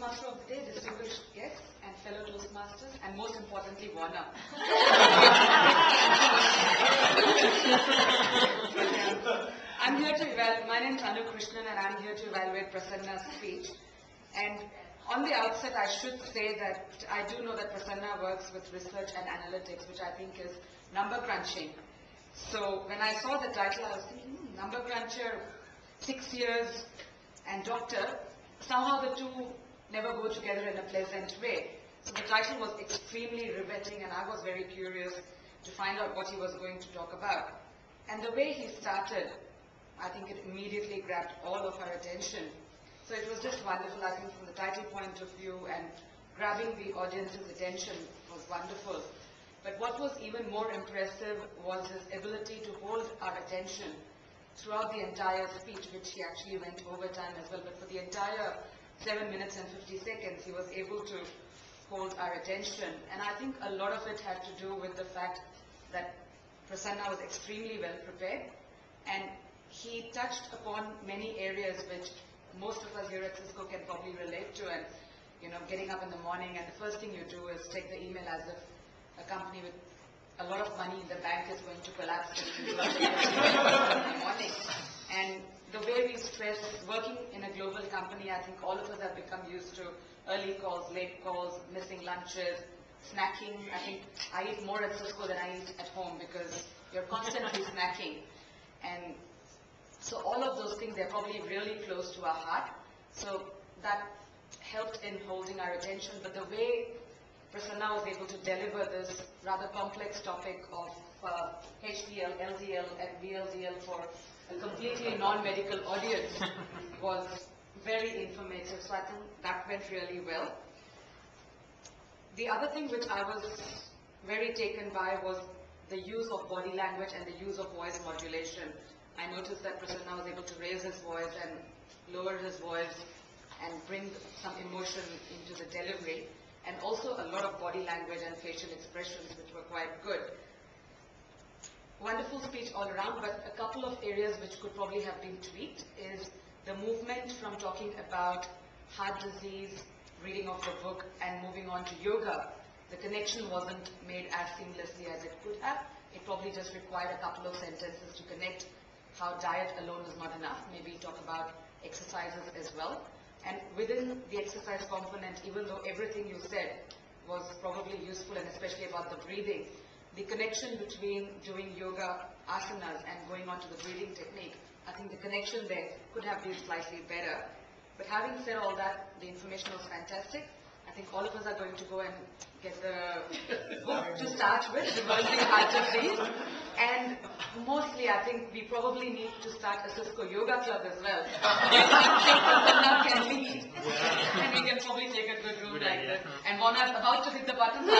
Toastmaster of the day, distinguished guests and fellow Toastmasters, and most importantly, Warner. I'm here to evaluate, my name is Anu Krishnan and I'm here to evaluate Prasanna's speech. And on the outset, I should say that I do know that Prasanna works with research and analytics, which I think is number crunching. So when I saw the title, I was thinking, number cruncher, 6 years, and doctor, somehow the two never go together in a pleasant way. So the title was extremely riveting and I was very curious to find out what he was going to talk about. And the way he started, I think it immediately grabbed all of our attention. So it was just wonderful, I think, from the title point of view, and grabbing the audience's attention was wonderful. But what was even more impressive was his ability to hold our attention throughout the entire speech, which he actually went over time as well. But for the entire 7 minutes and 50 seconds, he was able to hold our attention. And I think a lot of it had to do with the fact that Prasanna was extremely well prepared, and he touched upon many areas which most of us here at Cisco can probably relate to. And getting up in the morning and the first thing you do is check the email as if a company with a lot of money in the bank is going to collapse in the morning. And the way we stress working in a global company, I think all of us have become used to early calls, late calls, missing lunches, snacking. I think I eat more at Cisco than I eat at home because you're constantly snacking. And so all of those things, they're probably really close to our heart. So that helped in holding our attention. But the way Prasanna was able to deliver this rather complex topic of HDL, LDL and VLDL for a completely non-medical audience was very informative. So I think that went really well. The other thing which I was very taken by was the use of body language and the use of voice modulation. I noticed that Prasanna was able to raise his voice and lower his voice and bring some emotion into the delivery, and also a lot of body language and facial expressions which were quite good. Wonderful speech all around, but a couple of areas which could probably have been tweaked is the movement from talking about heart disease, reading of the book, and moving on to yoga. The connection wasn't made as seamlessly as it could have. It probably just required a couple of sentences to connect how diet alone is not enough. Maybe talk about exercises as well. And within the exercise component, even though everything you said was probably useful, and especially about the breathing, the connection between doing yoga asanas and going on to the breathing technique, I think the connection there could have been slightly better. But having said all that, the information was fantastic. I think all of us are going to go and get the book to start with, Reversing Heart Disease. And mostly, I think we probably need to start a Cisco Yoga Club as well. Prasanna can lead, and we can probably take a good room like this. And Mona is about to hit the button. So